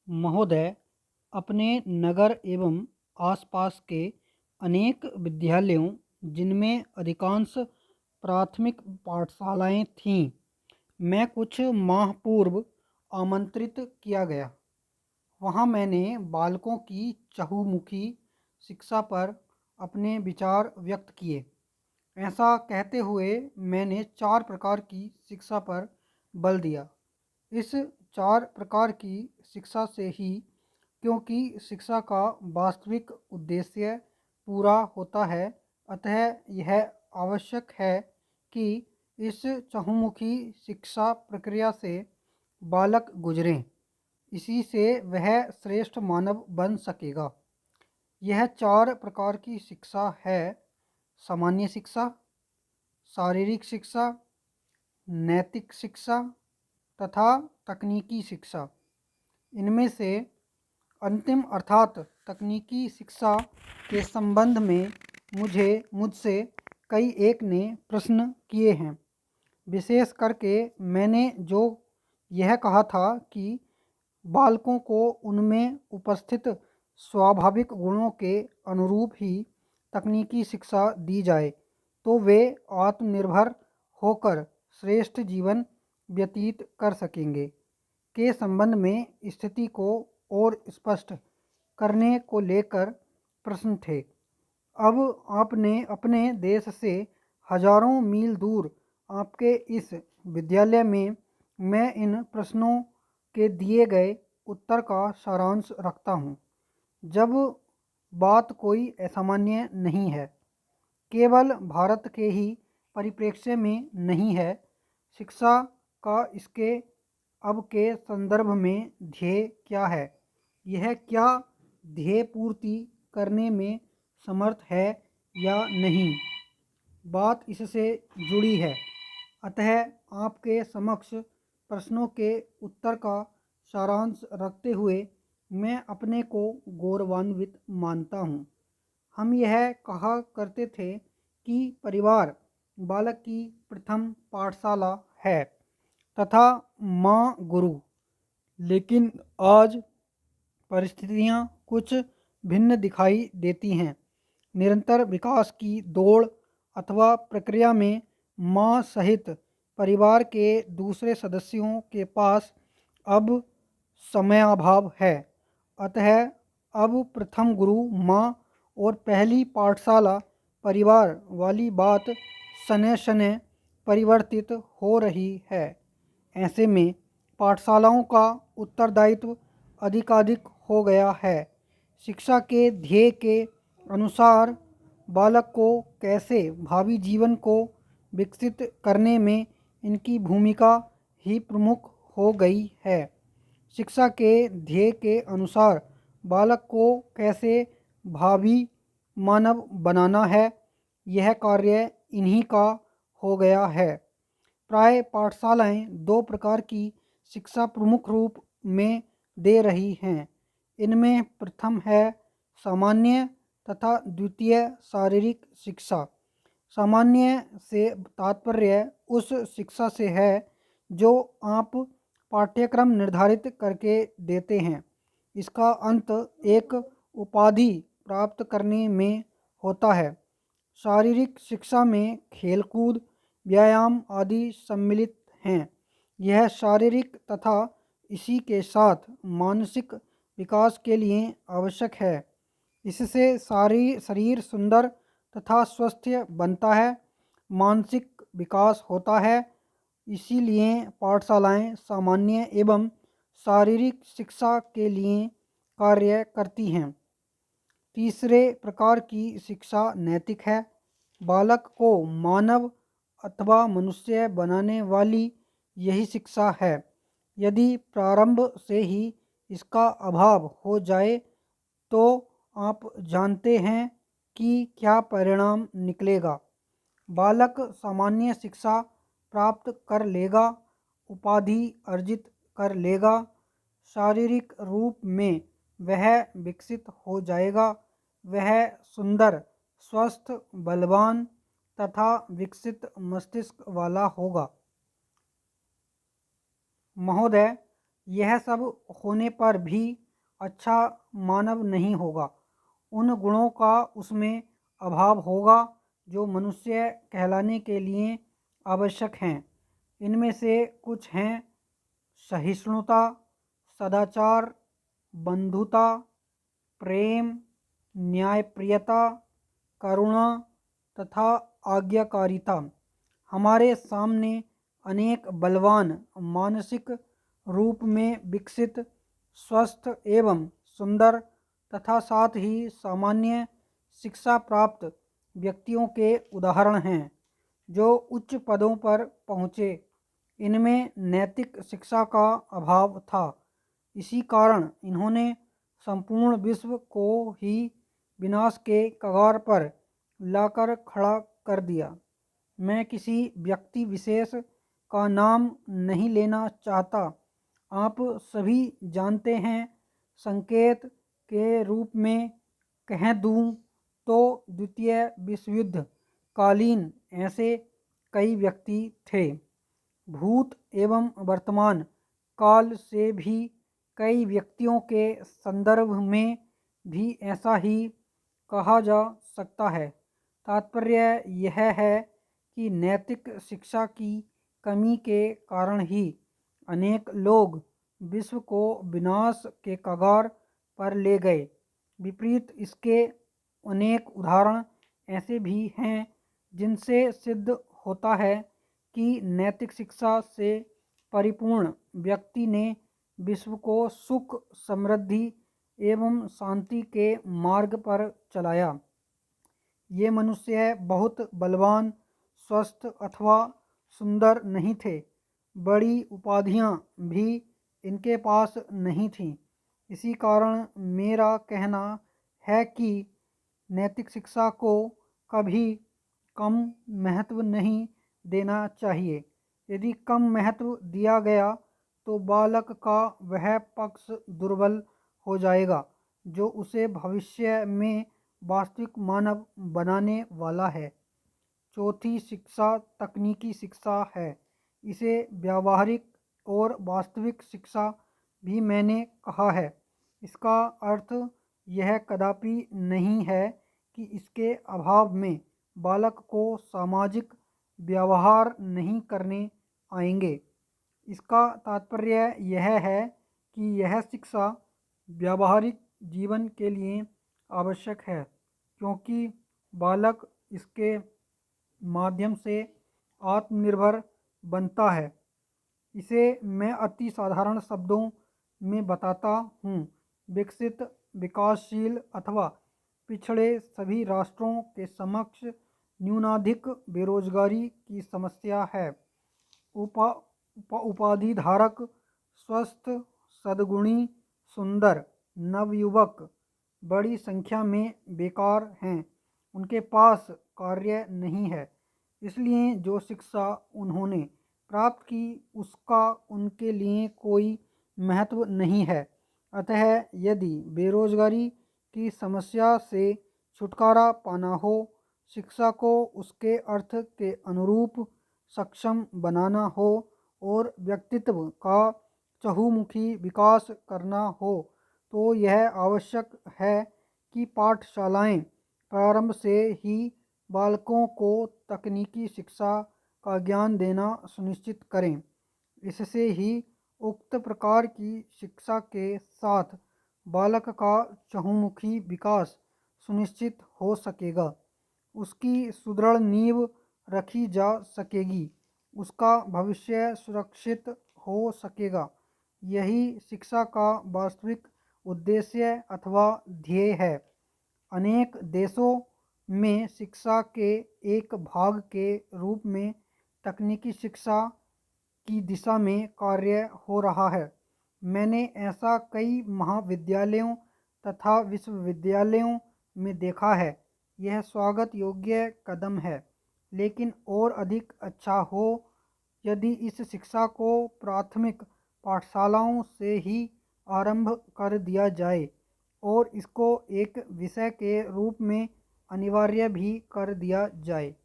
महोदय, अपने नगर एवं आसपास के अनेक विद्यालयों, जिनमें अधिकांश प्राथमिक पाठशालाएं थीं, में कुछ माह पूर्व आमंत्रित किया गया। वहाँ मैंने बालकों की चहुमुखी शिक्षा पर अपने विचार व्यक्त किए। ऐसा कहते हुए मैंने 4 प्रकार की शिक्षा पर बल दिया। इस 4 प्रकार की शिक्षा से ही, क्योंकि शिक्षा का वास्तविक उद्देश्य पूरा होता है, अतः यह आवश्यक है कि इस चहुमुखी शिक्षा प्रक्रिया से बालक गुजरें। इसी से वह श्रेष्ठ मानव बन सकेगा। यह 4 प्रकार की शिक्षा है: सामान्य शिक्षा, शारीरिक शिक्षा, नैतिक शिक्षा तथा तकनीकी शिक्षा। इनमें से अंतिम अर्थात तकनीकी शिक्षा के संबंध में मुझसे कई एक ने प्रश्न किए हैं। विशेष करके मैंने जो यह कहा था कि बालकों को उनमें उपस्थित स्वाभाविक गुणों के अनुरूप ही तकनीकी शिक्षा दी जाए, तो वे आत्मनिर्भर होकर श्रेष्ठ जीवन व्यतीत कर सकेंगे, के संबंध में स्थिति को और स्पष्ट करने को लेकर प्रश्न थे। अब आपने अपने देश से हजारों मील दूर आपके इस विद्यालय में मैं इन प्रश्नों के दिए गए उत्तर का सारांश रखता हूँ। जब बात कोई असामान्य नहीं है, केवल भारत के ही परिप्रेक्ष्य में नहीं है, शिक्षा का इसके अब के संदर्भ में ध्येय क्या है, यह क्या ध्येय पूर्ति करने में समर्थ है या नहीं, बात इससे जुड़ी है। अतः आपके समक्ष प्रश्नों के उत्तर का सारांश रखते हुए मैं अपने को गौरवान्वित मानता हूँ। हम यह कहा करते थे कि परिवार बालक की प्रथम पाठशाला है तथा माँ गुरु। लेकिन आज परिस्थितियाँ कुछ भिन्न दिखाई देती हैं। निरंतर विकास की दौड़ अथवा प्रक्रिया में माँ सहित परिवार के दूसरे सदस्यों के पास अब समयाभाव है। अतः अब प्रथम गुरु माँ और पहली पाठशाला परिवार वाली बात शनय शनय परिवर्तित हो रही है। ऐसे में पाठशालाओं का उत्तरदायित्व अधिकाधिक हो गया है। शिक्षा के ध्येय के अनुसार बालक को कैसे भावी जीवन को विकसित करने में इनकी भूमिका ही प्रमुख हो गई है। शिक्षा के ध्येय के अनुसार बालक को कैसे भावी मानव बनाना है, यह कार्य इन्हीं का हो गया है। प्राय पाठशालाएं 2 प्रकार की शिक्षा प्रमुख रूप में दे रही हैं। इनमें प्रथम है सामान्य तथा द्वितीय शारीरिक शिक्षा। सामान्य से तात्पर्य उस शिक्षा से है जो आप पाठ्यक्रम निर्धारित करके देते हैं। इसका अंत एक उपाधि प्राप्त करने में होता है। शारीरिक शिक्षा में खेलकूद, व्यायाम आदि सम्मिलित हैं। यह शारीरिक तथा इसी के साथ मानसिक विकास के लिए आवश्यक है। इससे सारी शरीर सुंदर तथा स्वस्थ बनता है, मानसिक विकास होता है। इसीलिए पाठशालाएं सामान्य एवं शारीरिक शिक्षा के लिए कार्य करती हैं। तीसरे प्रकार की शिक्षा नैतिक है। बालक को मानव अथवा मनुष्य बनाने वाली यही शिक्षा है। यदि प्रारंभ से ही इसका अभाव हो जाए तो आप जानते हैं कि क्या परिणाम निकलेगा। बालक सामान्य शिक्षा प्राप्त कर लेगा, उपाधि अर्जित कर लेगा, शारीरिक रूप में वह विकसित हो जाएगा, वह सुंदर, स्वस्थ, बलवान तथा विकसित मस्तिष्क वाला होगा। महोदय, यह सब होने पर भी अच्छा मानव नहीं होगा। उन गुणों का उसमें अभाव होगा जो मनुष्य कहलाने के लिए आवश्यक हैं। इनमें से कुछ हैं सहिष्णुता, सदाचार, बंधुता, प्रेम, न्यायप्रियता, करुणा तथा आज्ञाकारिता। हमारे सामने अनेक बलवान, मानसिक रूप में विकसित, स्वस्थ एवं सुंदर तथा साथ ही सामान्य शिक्षा प्राप्त व्यक्तियों के उदाहरण हैं जो उच्च पदों पर पहुँचे। इनमें नैतिक शिक्षा का अभाव था। इसी कारण इन्होंने संपूर्ण विश्व को ही विनाश के कगार पर लाकर खड़ा कर दिया। मैं किसी व्यक्ति विशेष का नाम नहीं लेना चाहता। आप सभी जानते हैं। संकेत के रूप में कह दूं तो द्वितीय विश्व युद्ध कालीन ऐसे कई व्यक्ति थे। भूत एवं वर्तमान काल से भी कई व्यक्तियों के संदर्भ में भी ऐसा ही कहा जा सकता है। तात्पर्य यह है कि नैतिक शिक्षा की कमी के कारण ही अनेक लोग विश्व को विनाश के कगार पर ले गए। विपरीत इसके अनेक उदाहरण ऐसे भी हैं जिनसे सिद्ध होता है कि नैतिक शिक्षा से परिपूर्ण व्यक्ति ने विश्व को सुख, समृद्धि एवं शांति के मार्ग पर चलाया। ये मनुष्य बहुत बलवान, स्वस्थ अथवा सुंदर नहीं थे। बड़ी उपाधियां भी इनके पास नहीं थीं। इसी कारण मेरा कहना है कि नैतिक शिक्षा को कभी कम महत्व नहीं देना चाहिए। यदि कम महत्व दिया गया तो बालक का वह पक्ष दुर्बल हो जाएगा जो उसे भविष्य में वास्तविक मानव बनाने वाला है। चौथी शिक्षा तकनीकी शिक्षा है। इसे व्यावहारिक और वास्तविक शिक्षा भी मैंने कहा है। इसका अर्थ यह कदापि नहीं है कि इसके अभाव में बालक को सामाजिक व्यवहार नहीं करने आएंगे। इसका तात्पर्य यह है कि यह शिक्षा व्यावहारिक जीवन के लिए आवश्यक है क्योंकि बालक इसके माध्यम से आत्मनिर्भर बनता है। इसे मैं अति साधारण शब्दों में बताता हूँ। विकसित, विकासशील अथवा पिछड़े सभी राष्ट्रों के समक्ष न्यूनाधिक बेरोजगारी की समस्या है। उपाधि धारक, स्वस्थ, सद्गुणी, सुंदर नवयुवक बड़ी संख्या में बेकार हैं। उनके पास कार्य नहीं है। इसलिए जो शिक्षा उन्होंने प्राप्त की उसका उनके लिए कोई महत्व नहीं है। अतः यदि बेरोजगारी की समस्या से छुटकारा पाना हो, शिक्षा को उसके अर्थ के अनुरूप सक्षम बनाना हो और व्यक्तित्व का चहुमुखी विकास करना हो तो यह आवश्यक है कि पाठशालाएं प्रारंभ से ही बालकों को तकनीकी शिक्षा का ज्ञान देना सुनिश्चित करें। इससे ही उक्त प्रकार की शिक्षा के साथ बालक का चहुमुखी विकास सुनिश्चित हो सकेगा। उसकी सुदृढ़ नींव रखी जा सकेगी। उसका भविष्य सुरक्षित हो सकेगा। यही शिक्षा का वास्तविक उद्देश्य अथवा ध्येय है। अनेक देशों में शिक्षा के एक भाग के रूप में तकनीकी शिक्षा की दिशा में कार्य हो रहा है। मैंने ऐसा कई महाविद्यालयों तथा विश्वविद्यालयों में देखा है। यह स्वागत योग्य कदम है, लेकिन और अधिक अच्छा हो यदि इस शिक्षा को प्राथमिक पाठशालाओं से ही आरंभ कर दिया जाए और इसको एक विषय के रूप में अनिवार्य भी कर दिया जाए।